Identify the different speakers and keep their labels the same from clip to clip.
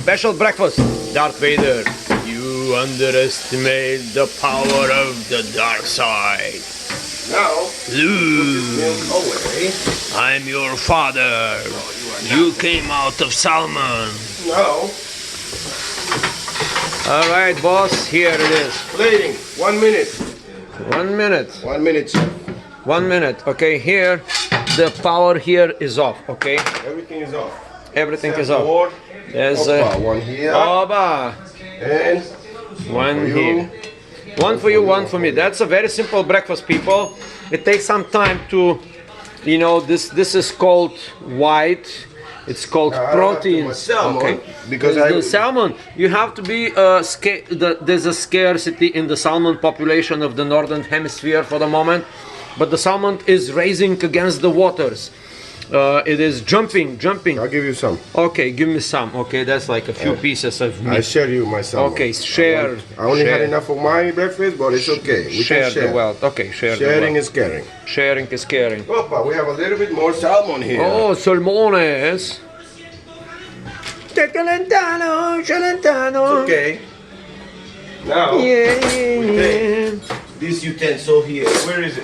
Speaker 1: special breakfast. Darth Vader, you underestimate the power of the dark side.
Speaker 2: Now,
Speaker 1: Luke,
Speaker 2: away.
Speaker 1: I'm your father. You came out of salmon.
Speaker 2: Now,
Speaker 1: All right, boss, here it is.
Speaker 2: plating. 1 minute.
Speaker 1: 1 minute.
Speaker 2: 1 minute, chef.
Speaker 1: 1 minute. Okay, here, the power here is off, okay?
Speaker 2: Everything is off.
Speaker 1: Everything is
Speaker 2: Except
Speaker 1: off.
Speaker 2: for-
Speaker 1: There's
Speaker 2: one here.
Speaker 1: Oba.
Speaker 2: And
Speaker 1: One
Speaker 2: for you.
Speaker 1: here. One for you, one for me. That's a very simple breakfast, people. It takes some time to, you know, this is called white. It's called proteins.
Speaker 2: salmon,
Speaker 1: Okay.
Speaker 2: because
Speaker 1: the salmon. You have to be there's a scarcity in the salmon population of the northern hemisphere for the moment, but the salmon is rising against the waters. It is jumping.
Speaker 2: I'll give you some.
Speaker 1: Okay, give me some. Okay, that's like a few pieces of
Speaker 2: I
Speaker 1: meat.
Speaker 2: share you my salmon.
Speaker 1: Okay, share.
Speaker 2: I only had
Speaker 1: share.
Speaker 2: enough for my breakfast, but it's okay. We
Speaker 1: Share
Speaker 2: can share.
Speaker 1: the wealth. Okay, share the
Speaker 2: Sharing
Speaker 1: wealth.
Speaker 2: is caring.
Speaker 1: Sharing is caring.
Speaker 2: Opa, we have a little bit more salmon here.
Speaker 1: Oh, salmones. Celentano.
Speaker 2: Okay. Now,
Speaker 1: Yeah,
Speaker 2: we
Speaker 1: yeah,
Speaker 2: take this utensil here. Where is it?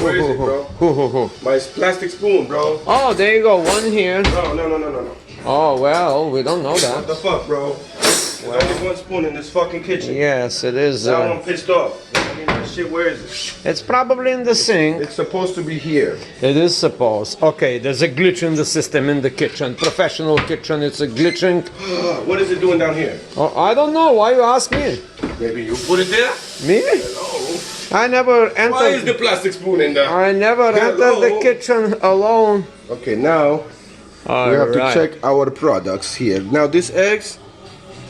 Speaker 2: Where is it, bro?
Speaker 1: yeah.
Speaker 2: My plastic spoon, bro.
Speaker 1: Oh, there you go. One here.
Speaker 2: No.
Speaker 1: Oh, well, we don't know
Speaker 2: What the
Speaker 1: that.
Speaker 2: fuck, bro? There's only one spoon in this fucking kitchen.
Speaker 1: Yes, it is.
Speaker 2: Now I'm pissed off. I mean, that shit, where is it?
Speaker 1: It's probably in the sink.
Speaker 2: It's supposed to be here.
Speaker 1: It is supposed. Okay, there's a glitch in the system in the kitchen. Professional kitchen, it's a glitching.
Speaker 2: What is it doing down here?
Speaker 1: Oh, I don't know. Why you ask me?
Speaker 2: Maybe you put it there?
Speaker 1: Me?
Speaker 2: Hello?
Speaker 1: I never
Speaker 2: Why is
Speaker 1: entered.
Speaker 2: the plastic spoon in there?
Speaker 1: I never entered the kitchen alone.
Speaker 2: Okay, now we have to check our products here. Now this eggs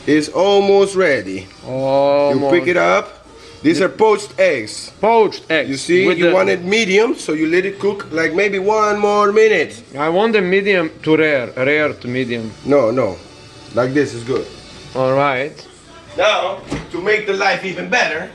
Speaker 2: is almost ready.
Speaker 1: Oh,
Speaker 2: You pick it up. These are poached eggs.
Speaker 1: poached eggs.
Speaker 2: You see,
Speaker 1: with
Speaker 2: you
Speaker 1: the-
Speaker 2: want it medium, so you let it cook like maybe 1 more minute.
Speaker 1: I want the medium to rare to medium.
Speaker 2: No, like this is good.
Speaker 1: All right.
Speaker 2: Now, to make the life even better,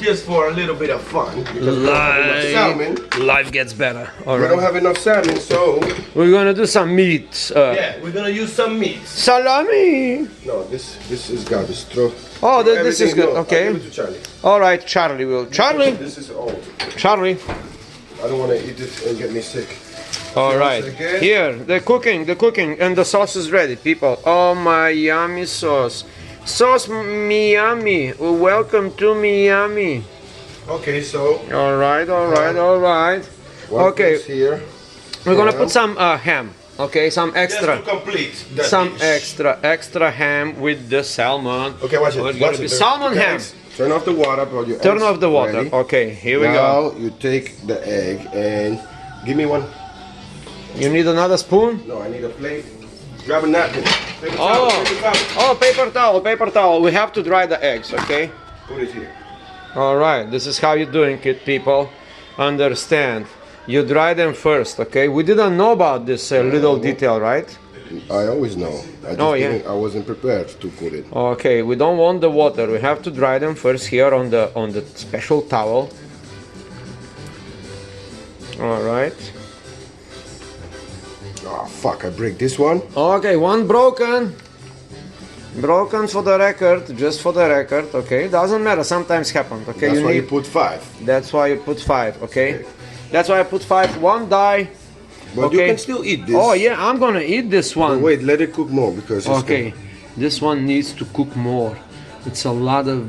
Speaker 2: just for a little bit of fun, because we don't have enough salmon.
Speaker 1: Life gets better. All
Speaker 2: We don't
Speaker 1: right.
Speaker 2: have enough salmon, so
Speaker 1: We're gonna do some meat.
Speaker 2: yeah, we're gonna use some meat.
Speaker 1: Salami.
Speaker 2: No, this is garbage. Throw.
Speaker 1: Oh,
Speaker 2: throw
Speaker 1: this is
Speaker 2: everything.
Speaker 1: good.
Speaker 2: No,
Speaker 1: Okay.
Speaker 2: I'll give it to Charlie.
Speaker 1: All right, Charlie will. Charlie.
Speaker 2: This is old.
Speaker 1: Charlie.
Speaker 2: I don't want to eat it and get me sick.
Speaker 1: All right.
Speaker 2: second.
Speaker 1: Here, the cooking, and the sauce is ready, people. Oh my yummy sauce. Sauce Miami. Welcome to Miami.
Speaker 2: Okay, so
Speaker 1: All right.
Speaker 2: one
Speaker 1: Okay.
Speaker 2: piece here.
Speaker 1: We're gonna
Speaker 2: Now,
Speaker 1: put some ham. Okay, some
Speaker 2: just
Speaker 1: extra.
Speaker 2: to complete the
Speaker 1: Some
Speaker 2: dish.
Speaker 1: extra ham with the salmon.
Speaker 2: Okay, watch it.
Speaker 1: It's
Speaker 2: Watch
Speaker 1: gonna
Speaker 2: it.
Speaker 1: be
Speaker 2: There's
Speaker 1: salmon
Speaker 2: the
Speaker 1: ham.
Speaker 2: eggs. Turn off the water. Put your
Speaker 1: Turn
Speaker 2: eggs
Speaker 1: off the water.
Speaker 2: ready.
Speaker 1: Okay, here we go.
Speaker 2: Now you take the egg and give me one.
Speaker 1: You need another spoon?
Speaker 2: No, I need a plate. Grab a napkin. Paper towel,
Speaker 1: Oh,
Speaker 2: paper towel.
Speaker 1: oh, paper towel. We have to dry the eggs, okay?
Speaker 2: Put it here.
Speaker 1: All right, this is how you're doing it, people. Understand. You dry them first, okay? We didn't know about this little detail, right?
Speaker 2: I always know. I just
Speaker 1: Oh, yeah.
Speaker 2: I wasn't prepared to put it.
Speaker 1: Okay, we don't want the water. We have to dry them first here on the special towel. All right.
Speaker 2: Oh fuck! I break this one.
Speaker 1: Okay, one broken. Broken for the record, just for the record, okay? Doesn't matter, sometimes happens, okay?
Speaker 2: That's why you
Speaker 1: need,
Speaker 2: put 5.
Speaker 1: that's why you put 5, okay? That's why I put 5, one die.
Speaker 2: But you
Speaker 1: Okay.
Speaker 2: can still eat this.
Speaker 1: Oh yeah, I'm gonna eat this one.
Speaker 2: Wait, let it cook more because it's
Speaker 1: Okay, this one needs to cook more. It's a lot of.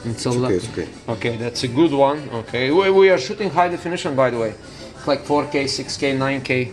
Speaker 1: It's a lot.
Speaker 2: okay, it's okay.
Speaker 1: Okay, that's a good one. Okay, we are shooting high definition, by the way. It's like 4K, 6K, 9K.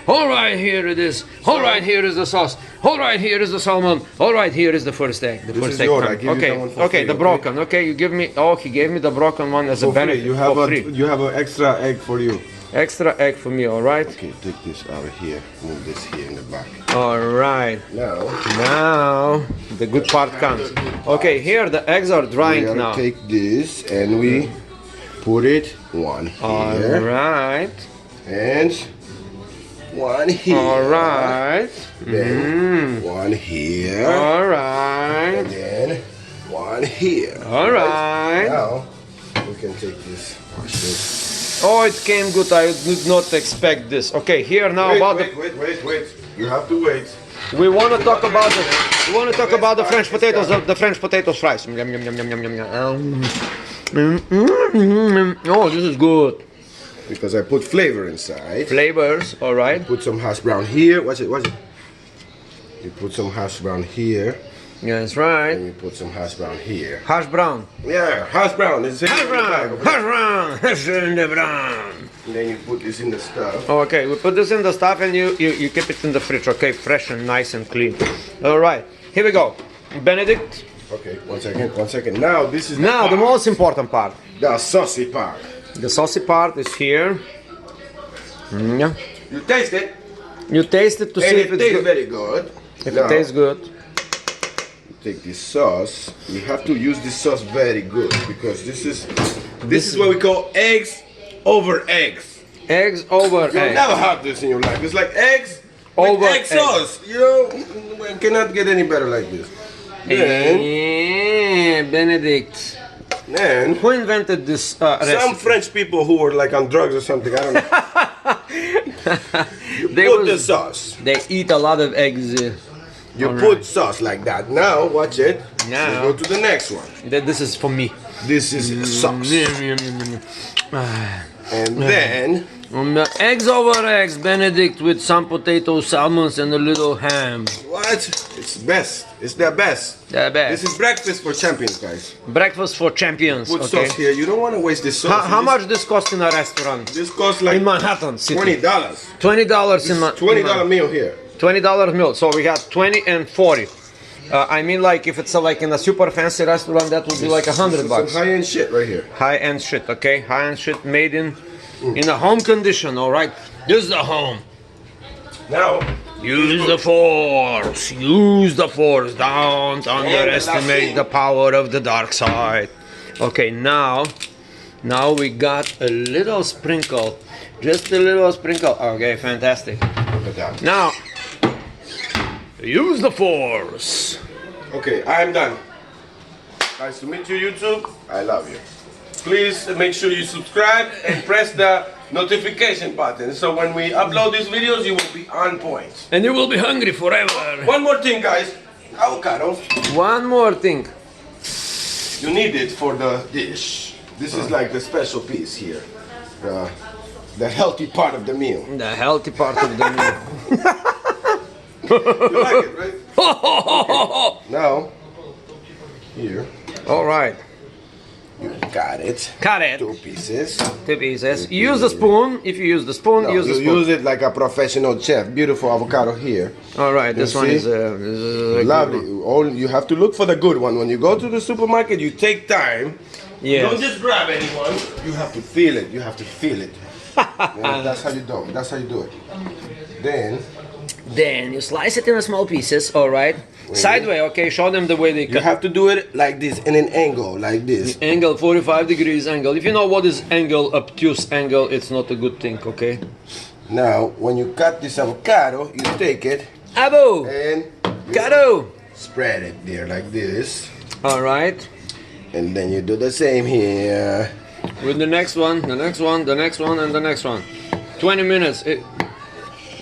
Speaker 1: All right, here it is. All right, here is the sauce. All right, here is the salmon. All right, here is the first egg. The
Speaker 2: This
Speaker 1: first
Speaker 2: is
Speaker 1: egg.
Speaker 2: yours.
Speaker 1: come.
Speaker 2: I give you
Speaker 1: Okay,
Speaker 2: that one for
Speaker 1: okay,
Speaker 2: free,
Speaker 1: the
Speaker 2: okay?
Speaker 1: broken. Okay, you give me. Oh, he gave me the broken one as a
Speaker 2: For free.
Speaker 1: benefit.
Speaker 2: You have
Speaker 1: for free.
Speaker 2: you have an extra egg for you.
Speaker 1: Extra egg for me. All right.
Speaker 2: Okay, take this out of here. Move this here in the back.
Speaker 1: All right.
Speaker 2: Now
Speaker 1: Now the good part comes. Okay, here the eggs are
Speaker 2: we
Speaker 1: drying
Speaker 2: gotta
Speaker 1: now.
Speaker 2: take this and we put it one
Speaker 1: All
Speaker 2: here
Speaker 1: right.
Speaker 2: and one here.
Speaker 1: All right.
Speaker 2: Then one here.
Speaker 1: All right.
Speaker 2: And then one here.
Speaker 1: All right.
Speaker 2: Now we can take this. Wash this.
Speaker 1: Oh, it came good. I did not expect this. Okay, here now about
Speaker 2: Wait. You have to wait.
Speaker 1: We want to talk about the French potatoes, the French potatoes fries. Yum, yum, yum, yum, yum, yum, yum. Oh, this is good.
Speaker 2: Because I put flavor inside.
Speaker 1: Flavors, all right.
Speaker 2: Put some hash brown here. Watch it, watch it. You put some hash brown here.
Speaker 1: Yeah, that's right.
Speaker 2: And you put some hash brown here.
Speaker 1: Hash brown.
Speaker 2: Yeah, hash brown. It's
Speaker 1: Hash brown. Hash brown. Hash brown.
Speaker 2: And then you put this in the stuff.
Speaker 1: Okay, we put this in the stuff and you keep it in the fridge. Okay, fresh and nice and clean. All right, here we go. Benedict.
Speaker 2: Okay, one second. Now this is
Speaker 1: the most important part.
Speaker 2: The saucy part.
Speaker 1: The saucy part is here. Yeah.
Speaker 2: You taste it.
Speaker 1: You taste it to see if
Speaker 2: it
Speaker 1: it's
Speaker 2: tastes
Speaker 1: good.
Speaker 2: very good.
Speaker 1: If it tastes good.
Speaker 2: You take this sauce. You have to use this sauce very good because this is what we call eggs over eggs.
Speaker 1: Eggs over eggs.
Speaker 2: You'll never have this in your life. It's like eggs
Speaker 1: over
Speaker 2: with egg sauce. You know, you cannot get any better like this. Then,
Speaker 1: Benedict.
Speaker 2: Then,
Speaker 1: who invented this recipe?
Speaker 2: Some French people who were like on drugs or something. I don't know. You put the sauce.
Speaker 1: They eat a lot of eggs.
Speaker 2: You put sauce like that. Now, watch it.
Speaker 1: Now,
Speaker 2: go to the next one.
Speaker 1: This is for me.
Speaker 2: This is sauce. And then
Speaker 1: eggs over eggs, Benedict, with some potato salmons and a little ham.
Speaker 2: What? It's best. It's the best.
Speaker 1: The best.
Speaker 2: This is breakfast for champions, guys.
Speaker 1: Breakfast for champions.
Speaker 2: Put sauce here. You don't want to waste this sauce.
Speaker 1: How much this cost in a restaurant?
Speaker 2: This costs like
Speaker 1: in Manhattan City.
Speaker 2: $20.
Speaker 1: $20 in
Speaker 2: $20 meal here.
Speaker 1: $20 meal. So we got 20 and 40. I mean, like if it's like in a super fancy restaurant, that would be like $100.
Speaker 2: Some high-end shit right here.
Speaker 1: High-end shit, okay? High-end shit made in a home condition. All right. This is the home.
Speaker 2: Now.
Speaker 1: Use the force. Use the force. Don't underestimate the power of the dark side. Okay, now we got a little sprinkle. Just a little sprinkle. Okay, fantastic.
Speaker 2: Look at that.
Speaker 1: Now, use the force.
Speaker 2: Okay, I am done. Nice to meet you, YouTube. I love you. Please make sure you subscribe and press the notification button so when we upload these videos you will be on point.
Speaker 1: And you will be hungry forever.
Speaker 2: One more thing, guys. Avocado.
Speaker 1: One more thing.
Speaker 2: You need it for the dish. This is like the special piece here. The healthy part of the meal.
Speaker 1: The healthy part of the meal.
Speaker 2: You like it, right? Okay. Now, here.
Speaker 1: All right.
Speaker 2: You got it.
Speaker 1: Cut it.
Speaker 2: 2 pieces.
Speaker 1: 2 pieces. Use the spoon. If you use the spoon,
Speaker 2: No,
Speaker 1: use the spoon.
Speaker 2: Use it like a professional chef. Beautiful avocado here.
Speaker 1: All right, this one is
Speaker 2: lovely. All you have to look for the good one. When you go to the supermarket, you take time.
Speaker 1: Yes.
Speaker 2: Don't just grab anyone. You have to feel it. You have to feel it. Yeah, that's how you do it. That's how you do it.
Speaker 1: Then you slice it in small pieces. All right. Sideways. Okay. Show them the way they cut.
Speaker 2: You have to do it like this, in an angle, like this.
Speaker 1: Angle, 45 degrees angle. If you know what is angle, obtuse angle, it's not a good thing. Okay.
Speaker 2: Now, when you cut this avocado, you take it
Speaker 1: Abo.
Speaker 2: and
Speaker 1: Caro.
Speaker 2: spread it there like this.
Speaker 1: All right.
Speaker 2: And then you do the same here.
Speaker 1: With the next one, the next one, the next one, and the next one. 20 minutes.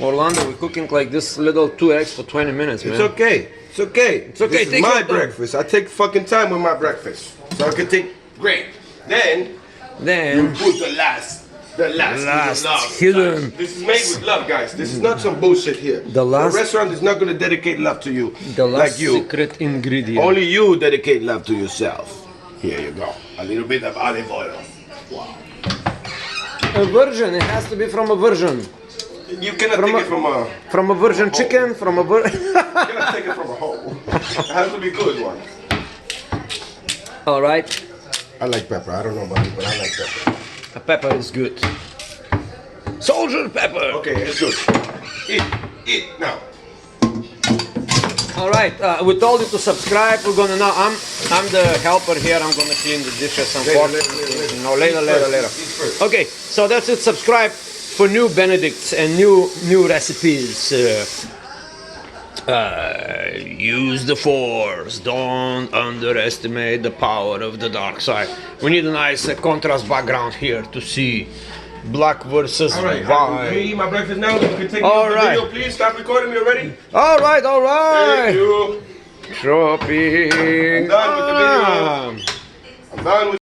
Speaker 1: Orlando, we're cooking like this little 2 eggs for 20 minutes, man.
Speaker 2: It's okay. It's okay.
Speaker 1: It's okay.
Speaker 2: This is my breakfast. I take fucking time with my breakfast. So I can take great. Then you put the last love.
Speaker 1: Hidden.
Speaker 2: This is made with love, guys. This is not some bullshit here. The restaurant is not going to dedicate love to you.
Speaker 1: The last
Speaker 2: like you.
Speaker 1: secret ingredient.
Speaker 2: Only you dedicate love to yourself. Here you go. A little bit of olive oil. Wow.
Speaker 1: A virgin. It has to be from a virgin.
Speaker 2: You cannot take it
Speaker 1: from a virgin chicken, from a virgin.
Speaker 2: You cannot take it from a hole. It has to be good one.
Speaker 1: All right.
Speaker 2: I like pepper. I don't know about you, but I like pepper.
Speaker 1: A pepper is good. Soldier pepper.
Speaker 2: Okay, it's good. Eat now.
Speaker 1: All right. We told you to subscribe. We're gonna now. I'm the helper here. I'm gonna clean the dishes and later. Okay. So that's it. Subscribe for new Benedicts and new recipes. Use the force. Don't underestimate the power of the dark side. We need a nice contrast background here to see Black versus
Speaker 2: Alright, let
Speaker 1: white.
Speaker 2: me eat my breakfast now. You can take me
Speaker 1: All
Speaker 2: off the
Speaker 1: right.
Speaker 2: video, please. Stop recording me already.
Speaker 1: All right.
Speaker 2: Thank you.
Speaker 1: Shopping.
Speaker 2: I'm done with the video. I'm done with